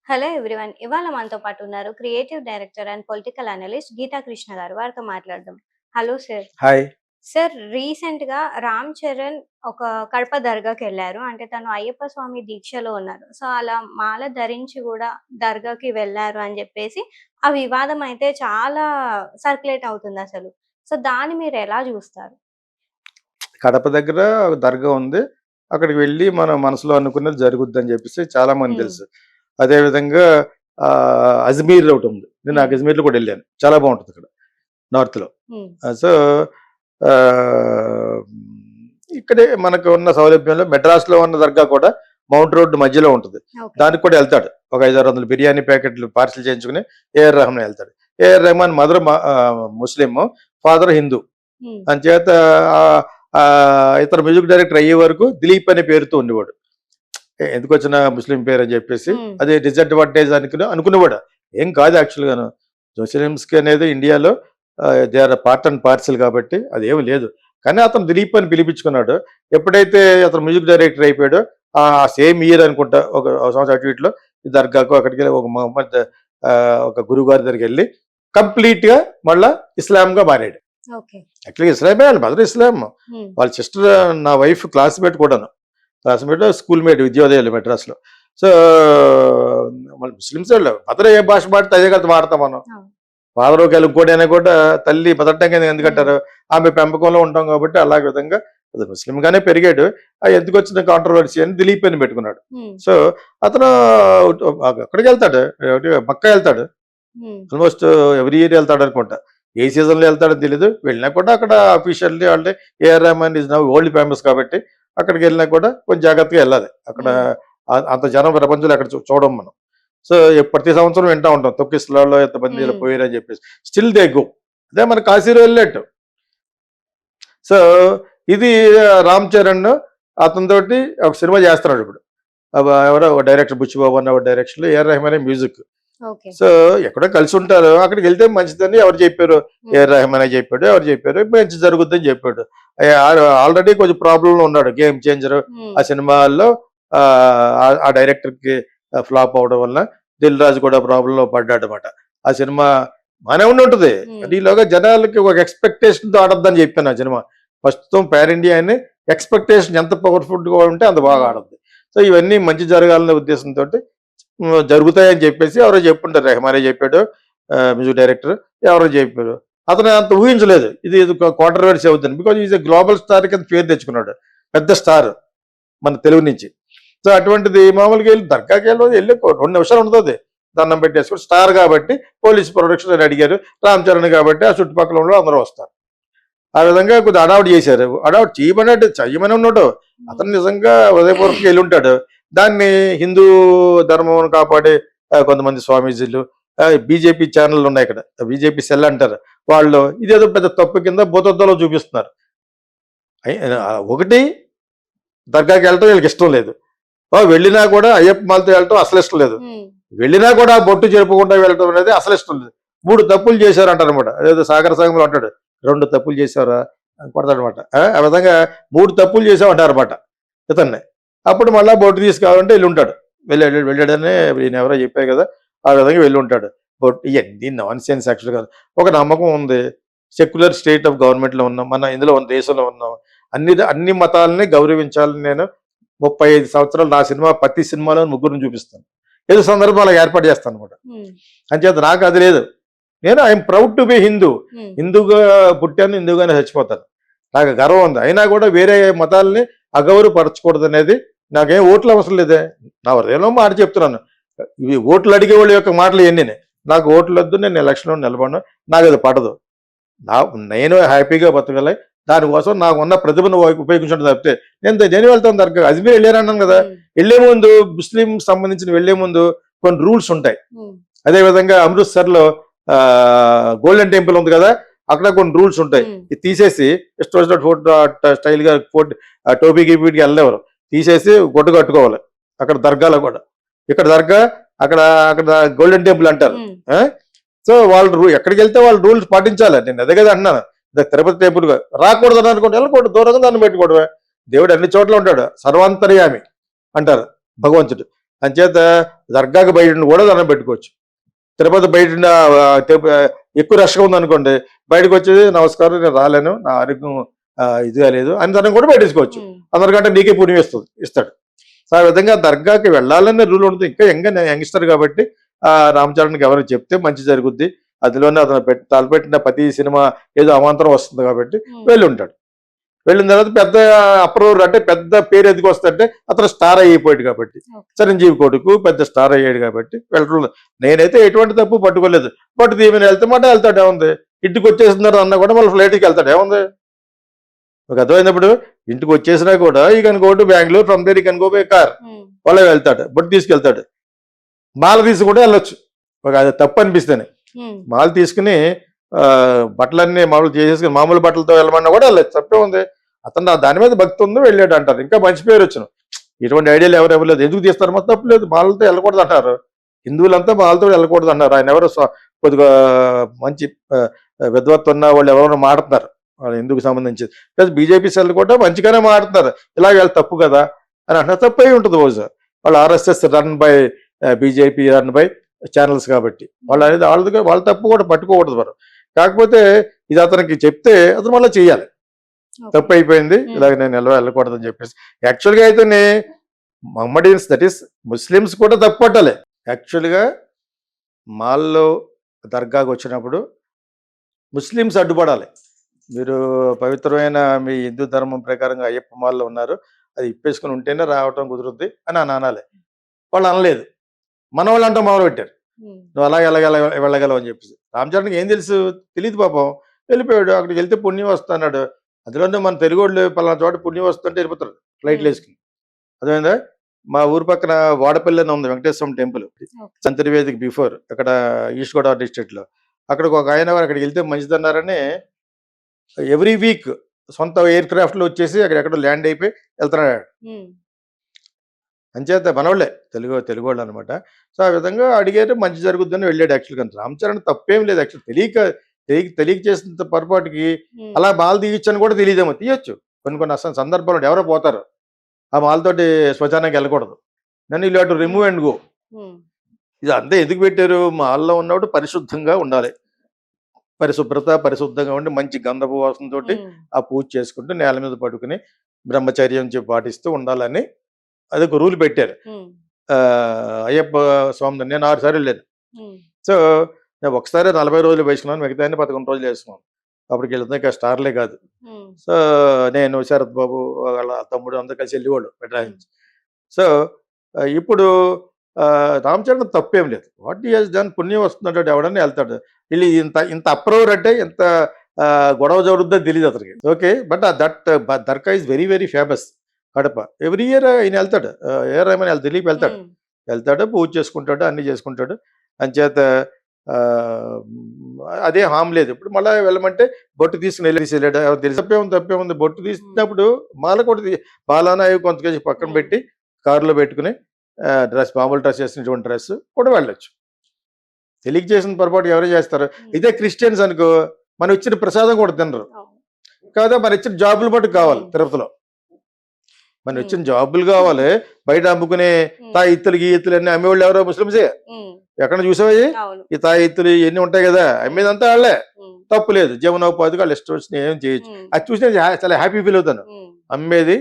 Hello everyone. ఇవాళ మనతో పాటు ఉన్నారు creative director and political analyst Geetha Krishna గారు. వారితో మాట్లాడదాం. Hello sir. హాయ్. సార్, రీసెంట్‌గా రామ్ చరణ్ ఒక కడప దర్గాకెళ్లారు. అంటే తను అయ్యప్ప స్వామి దీక్షలో ఉన్నారు. సో, అలా మాల ధరించి గూడా దర్గాకి వెళ్లారు అని జెప్పేసి ఆ వివాదం అయితే చాలా సర్క్యులేట్ అవుతుందసలు. సో, దాన్ని మీరెలా జూస్తారు? కడప దగ్గర ఒక దర్గా ఉంది. అక్కడికి వెళ్లి మన మనసులో అనుకున్నది జరుగుద్దని జెప్పేసి చాలా మందికి హ్మ్. తెలుసు. అదే విధంగా అజ్మీర్ ఒకటుంది. నేను హ్మ్. అజ్మీర్‌లో కూడా ఎళ్ళాను. చాలా బావుంటదక్కడ నార్త్‌లో. హ్మ్. సో, ఆహ్, ఇక్కడే మనకు ఉన్న సౌలభ్యంలో మెడ్రాస్‌లో ఉన్న దర్గా కూడా మౌంట్ రోడ్ మధ్యలో ఉంటది. ఓకే. దానికి కూడా ఎళ్తాడు. ఒక 5, 600 బిర్యానీ ప్యాకెట్లు పార్సెల్ చేయించుకొని ఏఆర్ రెహమాన్ ఎళ్తాడు. A R Rahman mother Muslim, father Hindu. హ్మ్. అంచేత ఆహ్, ఇతను మ్యూజిక్ డైరెక్టర్ అయ్యే వరకు దిలీప్ అనే పేరుతో ఉండేవాడు. ఎందుకొచ్చిన ముస్లిం పేరు అని చెప్పేసి హ్మ్. అది డిసడ్వాంటేజ్ అనుకునేవాడు. ఏం కాదు యాక్చువల్‌గాను. ముస్లిమ్స్‌కి అనేది ఇండియాలో they are part and parcel కాబట్టి అదేమి లేదు. కానీ అతను దిలీప్ అని పిలిపించుకున్నాడు. ఎప్పుడైతే అతను మ్యూజిక్ డైరెక్టర్ అయిపోయాడో సేమ్ ఇయర్ అనుకుంటా ఒక సంవత్సరం అటు ఇటులో ఈ దర్గాకు అక్కడికెళ్ళి ఒక మహమ్మద్ ఒక గురువుగారి దగ్గరికెళ్ళి కంప్లీట్‌గా మళ్ళా ఇస్లాంగా మారాడు. ఓకే. యాక్చువల్‌గా ఇస్లామే వాళ్ళ మదర్ ఇస్లాం. హ్మ్. వాళ్ళ సిస్టర్ నా వైఫ్ క్లాస్‌మేట్ కూడాను. క్లాస్‌మేట్, స్కూల్‌మేట్ విద్యోదయాలు మెడ్రాస్‌లో. సో, మళ్ళీ ముస్లిమ్స్ వాళ్ళు మదర్ ఏ భాష మాడితే అదే కదా వాడతాం మనం. అవును. ఫాదర్ ఒకవేళ ఇంకోటి అయినా కూడా తల్లి మదర్ టంగ్ అని హ్మ్. ఎందుకంటారు? ఆమె పెంపకంలో ఉంటాం కాబట్టి అలాగే విధంగా అది ముస్లింగానే పెరిగాడు. ఎందుకొచ్చిన కాంట్రోవర్సీ అని దిలీప్ అని పెట్టుకున్నాడు. హ్మ్. సో, అతను అక్కడికెళ్తాడు. మక్కా ఎళ్తాడు. హ్మ్. ఆల్మోస్ట్ ఎవ్రీ ఇయర్ వెళ్తాడనుకుంటా. ఏ సీజన్‌లో వెళ్తాడో తెలీదు. వెళ్ళినా కూడా అక్కడ అఫీషియల్లీ అంటే A R Rahman is now world famous కాబట్టి అక్కడికెళ్ళినా కూడా కొంచెం జాగ్రత్తగా ఎళ్ళాలి. అక్కడ హ్మ్. అంత జనం ప్రపంచంలో ఎక్కడ చూడం మనం. సో, ప్రతి సంవత్సరం వింటా ఉంటాం. తొక్కిసలాలో ఎంతమంది ఇలా హ్మ్. పోయారని చెప్పేసి. Still they go. అదే మన కాశీలో వెళ్ళినట్టు. సో, ఇది రామ్ చరణ్ అతనితోటి ఒక సినిమా చేస్తున్నాడు ఇప్పుడు. ఎవరో డైరెక్టర్ బుచ్చిబాబు అన్న డైరెక్షన్‌లో ఏఆర్ రెహమానే మ్యూజిక్. ఓకే. సో, ఎక్కడో కలిసుంటారు. అక్కడికెళ్తే మంచిదని ఎవరు చెప్పారు? హ్మ్. ఏఆర్ రెహమానే చెప్పాడు. ఎవరు చెప్పారు? మంచి జరుగుద్దని చెప్పాడు. ఆల్రెడీ కొంచెం ప్రాబ్లమ్‌లో ఉన్నాడు. 'గేమ్ చేంజర్' హ్మ్. ఆ సినిమాల్లో ఆ డైరెక్టర్‌కి ఫ్లాప్ అవ్వడం వలన 'దిల్ రాజు' కూడా ప్రాబ్లమ్‌లో పడ్డాడనమాట. ఆ సినిమా బానే ఉండుంటది. హ్మ్. కానీ ఈలోగా జనాలకి ఒక ఎక్స్‌పెక్టేషన్‌తో ఆడొద్దని చెప్పాను ఆ సినిమా. ప్రస్తుతం పాన్ ఇండియా అని ఎక్స్‌పెక్టేషన్ ఎంత పవర్‌ఫుల్‌గా ఉంటే అంత బాగా హ్మ్. ఆడద్ది. సో, ఇవన్నీ మంచి జరగాలనే ఉద్దేశంతోటి జరుగుతాయని చెప్పేసి ఎవరో చెప్పుంటారు. రెహమానే చెప్పాడు. మ్యూజిక్ డైరెక్టర్ ఎవరో చెప్పారు. అతను అంత ఊహించలేదు. ఇది కాంట్రోవర్సీ అవుతుంది. Because is a global star కింద పేరు తెచ్చుకున్నాడు. పెద్ద స్టార్ మన తెలుగు నుంచి. సో, అటువంటిది మామూలుగా ఎళ్లి దర్గాకెళ్ళి 2 నిమిషాలు ఉంటది. దండం పెట్టేసుకొని స్టార్ కాబట్టి పోలీస్ ప్రొటెక్షన్ అని అడిగారు. రామ్ చరణ్ కాబట్టి ఆ చుట్టుపక్కల ఉన్నోళ్ళు అందరూ వస్తారు. ఆ విధంగా కొద్దిగా హడావుడి చేశారు. హడావుడి చేయమన్నట్టు చెయ్యమని ఉన్నాడు. హ్మ్. అతను నిజంగా హృదయపూర్వకంగా ఎళ్ళుంటాడు. దాన్ని హిందూ ధర్మమును కాపాడే కొంతమంది స్వామీజీలు, బీజేపీ ఛానెళ్లున్నాయి ఇక్కడ. బీజేపీ సెల్ అంటారు. వాళ్ళు ఇదేదో పెద్ద తప్పు కింద భూతద్దంలో చూపిస్తున్నారు. ఒకటి దర్గాకెళ్ళటం వీళ్ళకిష్టం లేదు. వెళ్ళినా కూడా అయ్యప్ప మాలతో వెళ్ళటం అసలిష్టం లేదు. హ్మ్. వెళ్ళినా కూడా బొట్టు చెరుపకుండా వెళ్ళటం అనేది అసలిష్టం లేదు. 3 తప్పులు చేశారంటారనమాట. అదేదో సాగర సంఘంలో అంటాడు. 2 తప్పులు చేశావురా అని కొడతాడనమాట. ఆ విధంగా 3 తప్పులు చేసావంటారనమాట ఇతన్ని. అప్పుడు మళ్ళా బొట్టు తీసుకురావాలంటే ఎళ్ళుంటాడు. వెళ్ళాడని ఈయనెవరో చెప్పారు కదా! ఆ విధంగా వెళ్ళుంటాడు. ఇయన్నీ నాన్‌సెన్స్ యాక్చువల్‌గా. ఒక నమ్మకం ఉంది. సెక్యులర్ స్టేట్ ఆఫ్ గవర్నమెంట్‌లో ఉన్నాం. మన ఇందులో ఉన్న దేశంలో ఉన్నాం. అన్ని మతాలని గౌరవించాలని నేను 35 సంవత్సరాలు నా సినిమా ప్రతి సినిమాలో ముగ్గురిని చూపిస్తాను. ఏదో సందర్భం అలా ఏర్పాటు చేస్తాననమాట. హ్మ్. అంచేత నాకు అది లేదు. నేను I'm proud to be Hindu. హ్మ్. హిందూగా పుట్టాను, హిందూగానే చచ్చిపోతాను. నాకు గర్వం ఉంది. అయినా కూడా వేరే మతాల్ని అగౌరవపరచకూడదనేది నాకేం ఓట్లు అవసరం లేదే. నా హృదయంలో మాట చెప్తున్నాను. ఇవి ఓట్లు అడిగేవాళ్ళ యొక్క మాటలు ఇయన్నీని. నాకు ఓట్లొద్దు, నేను ఎలక్షన్‌లో నిలబడను. నాకది పడదు. నా నేను హ్యాపీగా బతకాలి. దానికోసం నాకున్న ప్రతిభను ఉపయోగించడం తప్పితే నేను దేనికి వెళ్తాను దర్గా అజ్మీర్ వెళ్ళానన్నాను కదా! హ్మ్. వెళ్ళే ముందు ముస్లిం సంబంధించిన వెళ్ళే ముందు కొన్ని రూల్స్ ఉంటాయి. హ్మ్. అదేవిధంగా అమృత్సర్‌లో గోల్డెన్ టెంపుల్ ఉంది కదా! అక్కడ కొన్ని రూల్స్ ఉంటాయి. హ్మ్. ఇది తీసేసి ఇష్టం వచ్చినట్టు స్టైల్‌గా టోపీ గీపీకి వెళ్ళనివ్వరు. తీసేసి గుడ్డ కట్టుకోవాలి. అక్కడ దర్గాలో కూడా. ఇక్కడ దర్గా, అక్కడ అక్కడ గోల్డెన్ టెంపుల్ అంటారు. హ్మ్. ఆ! సో, వాళ్ళు ఎక్కడికెళ్తే వాళ్ళు రూల్స్ పాటించాలి. నేను అదే కదా అంటున్నాను. తిరుపతి టెంపుల్ రాకూడదని అనుకుంటే వెళ్ళకూడదు. దూరంగా దండం పెట్టుకోవడమే. దేవుడు అన్ని చోట్ల ఉంటాడు. సర్వాంతర్యామి అంటారు భగవంతుడు. అంచేత దర్గాకి బయట కూడా దండం పెట్టుకోవచ్చు. తిరుపతి బయట ఎక్కువ రష్గా ఉందనుకోండి, బయటకు వచ్చేది నమస్కారం నేను రాలేను, నా ఆరోగ్యం ఇదిగా లేదు అని దండం కూడా పెట్టించుకోవచ్చు. అందరికంటే నీకే పుణ్యం ఇస్తాడు. సో ఆ విధంగా దర్గాకి వెళ్ళాలనే రూల్ ఉంటుంది. ఇంకా యంగ్స్టర్ కాబట్టి రామచరణ్కి ఎవరికి చెప్తే మంచి జరుగుద్ది. అందులోనే అతను తలపెట్టిన ప్రతి సినిమా ఏదో అవాంతరం వస్తుంది కాబట్టి వెళ్ళి ఉంటాడు. వెళ్ళిన తర్వాత పెద్ద అప్రూవర్ అంటే పెద్ద పేరు ఎందుకు వస్తుందంటే అతను స్టార్ అయిపోయాడు కాబట్టి, చిరంజీవి కొడుకు పెద్ద స్టార్ అయ్యాడు కాబట్టి వెళ్ళడం. నేనైతే ఎటువంటి తప్పు పట్టుకోలేదు. పట్టు తీయమని వెళ్తే మాట వెళ్తాడు, ఏముంది. ఇంటికి వచ్చేస్తున్నారు అన్న కూడా మళ్ళీ ఫ్లైట్కి వెళ్తాడు, ఏముంది. ఒక అర్థమైనప్పుడు ఇంటికి వచ్చేసినా కూడా he can go to Bengaluru, from there he can go by car, వాళ్ళే వెళ్తాడు. బొట్టు తీసుకెళ్తాడు. మాల తీసుకుంటే వెళ్ళొచ్చు, ఒక అది తప్పు అనిపిస్తేనే. మాల తీసుకుని బట్టలన్నీ మామూలు చేసేసుకుని మామూలు బట్టలతో వెళ్ళమన్నా కూడా వెళ్ళచ్చు, తప్పే ఉంది. అతను దాని మీద భక్తి ఉందో వెళ్ళాడు అంటారు. ఇంకా మంచి పేరు వచ్చును. ఇటువంటి ఐడియాలు ఎవరు ఇవ్వలేదు. ఎందుకు తీస్తారు మాత్రం తప్పలేదు. మాలతో వెళ్ళకూడదు అంటారు. హిందువులంతా మాలతో వెళ్ళకూడదు అన్నారు. ఆయన ఎవరు కొద్దిగా మంచి విద్వత్తు ఉన్న వాళ్ళు ఎవరైనా మాట్లాడుతున్నారు వాళ్ళు హిందువుకు సంబంధించి. ప్లస్ బీజేపీ సెల్ కూడా మంచిగానే మాట్లాడుతున్నారు. ఇలా వీళ్ళు తప్పు కదా అని అంటున్నారు. తప్పు అయి ఉంటుంది రోజు. వాళ్ళు RSS run by BJP run by channels కాబట్టి వాళ్ళు అనేది వాళ్ళ తప్పు కూడా పట్టుకోకూడదు మనం. కాకపోతే ఇది అతనికి చెప్తే అతను మళ్ళీ చేయాలి. తప్పు అయిపోయింది, ఇలాగ నేను వెళ్ళకూడదు అని చెప్పేసి. యాక్చువల్గా అయితేనే మహమ్మడియన్స్, దట్ ఈస్ ముస్లిమ్స్ కూడా తప్పు పట్టాలి. యాక్చువల్గా మాల్లో దర్గాకు వచ్చినప్పుడు ముస్లిమ్స్ అడ్డుపడాలి. మీరు పవిత్రమైన మీ హిందూ ధర్మం ప్రకారంగా అయ్యప్ప మాల్లో ఉన్నారు, అది ఇప్పేసుకుని ఉంటేనే రావటం కుదురుద్ది అని అనాలి. వాళ్ళు అనలేదు. మన వాళ్ళు అంటాం మొదలు పెట్టారు, నువ్వు అలాగే వెళ్ళగలవు అని చెప్పేసి. రామచరణ్కి ఏం తెలుసు, తెలియదు పాపం. వెళ్ళిపోయాడు. అక్కడికి వెళ్తే పుణ్యం వస్తున్నాడు. అందులోనే మన తెలుగు వాళ్ళు పలానా చోట పుణ్యం వస్తుంటే వెళ్ళిపోతారు ఫ్లైట్లు వేసుకుని. అదేందా మా ఊరు పక్కన వాడపల్లి అని ఉంది, వెంకటేశ్వరం టెంపుల్, చంద్రవేదికి బిఫోర్, అక్కడ ఈస్ట్ గోదావరి డిస్ట్రిక్ట్ లో. అక్కడికి ఒక ఆయన అక్కడికి వెళ్తే మంచిదన్నారని ఎవ్రీ వీక్ సొంత ఎయిర్ క్రాఫ్ట్ లో వచ్చేసి అక్కడెక్కడో ల్యాండ్ అయిపోయి వెళ్తున్నాడు. అంచేత మనవాళ్ళే తెలుగు వాళ్ళు అనమాట. సో ఆ విధంగా అడిగారు, మంచి జరుగుద్దని వెళ్ళాడు. యాక్చువల్గా రామచరణ్ తప్పేం లేదు. యాక్చువల్ తెలియక చేసిన పొరపాటుకి అలా మాల తీయొచ్చని కూడా తెలియదేమో, తీయొచ్చు. కొన్ని అసలు సందర్భాలు ఎవరో పోతారు, ఆ మాలతోటి శ్మశానానికి వెళ్ళకూడదు. నన్ను ఇలా రిమూవ్ అండ్ గో. ఇది అంతా ఎందుకు పెట్టారు, మాల్లో ఉన్నప్పుడు పరిశుద్ధంగా ఉండాలి. పరిశుద్ధంగా ఉండి మంచి గంధపు వాసనతో ఆ పూజ చేసుకుంటూ నేల మీద పడుకుని బ్రహ్మచర్యం పాటిస్తూ ఉండాలని అదొక రూల్ పెట్టారు. అయ్యప్ప స్వామి నేను 6 సార్లు వెళ్ళాను. సో నేను ఒకసారి 40 రోజులు వేసుకున్నాను, మిగతా 11 రోజులు వేసుకున్నాను. అప్పటికి వెళ్తే ఇంకా స్టార్లే కాదు. సో నేను శరత్ బాబు వాళ్ళ తమ్ముడు అందరు కలిసి వెళ్ళేవాళ్ళు మెడ్రాస్. సో ఇప్పుడు రామచరణ్ తప్పేం లేదు. వాట్ హి హస్ డన్, పుణ్యం వస్తున్నాడు, ఎవడన్నా వెళ్తాడు. వీళ్ళు ఇంత అప్రూవర్ అంటే ఎంత గొడవ జరుగుద్దో తెలియదు అతనికి. Okay, but dargah is very very famous. Kadapa every year ఆయన వెళ్తాడు. ఏమైనా ఢిల్లీకి వెళ్తాడు, పూజ చేసుకుంటాడు, అన్ని చేసుకుంటాడు. అంచేత అదే హామ్ లేదు. ఇప్పుడు మళ్ళీ వెళ్ళమంటే బొట్టు తీసుకుని వెళ్ళాడు. తప్పే ఉంది. బొట్టు తీసినప్పుడు మాల కూడా బాలానా కొంత పక్కన పెట్టి కారులో పెట్టుకుని మామూలు డ్రెస్ చేసినటువంటి డ్రెస్ కూడా వెళ్ళొచ్చు. తెలియక చేసిన పొరపాటు ఎవరు చేస్తారు. ఇదే క్రిస్టియన్స్ అనుకో, మనం ఇచ్చిన ప్రసాదం కూడా తినరు కాదా, మన ఇచ్చిన జాబులు మటు కావాలి. తిరుపతిలో మనం ఇచ్చిన జాబులు కావాలి. బయట అమ్ముకునే తాయిత్తులు గీత్తులు అన్ని అమ్మేవాళ్ళు ఎవరో ముస్లింసే. ఎక్కడ చూసావా ఈ తాయిత్తులు ఇవన్నీ ఉంటాయి కదా, అమ్మేదంతా వాళ్ళే. తప్పు లేదు, జీవనోపాధికి వాళ్ళు ఇష్టం వచ్చిన ఏం చేయొచ్చు. అది చూసి చాలా హ్యాపీ ఫీల్ అవుతాను. అమ్మేది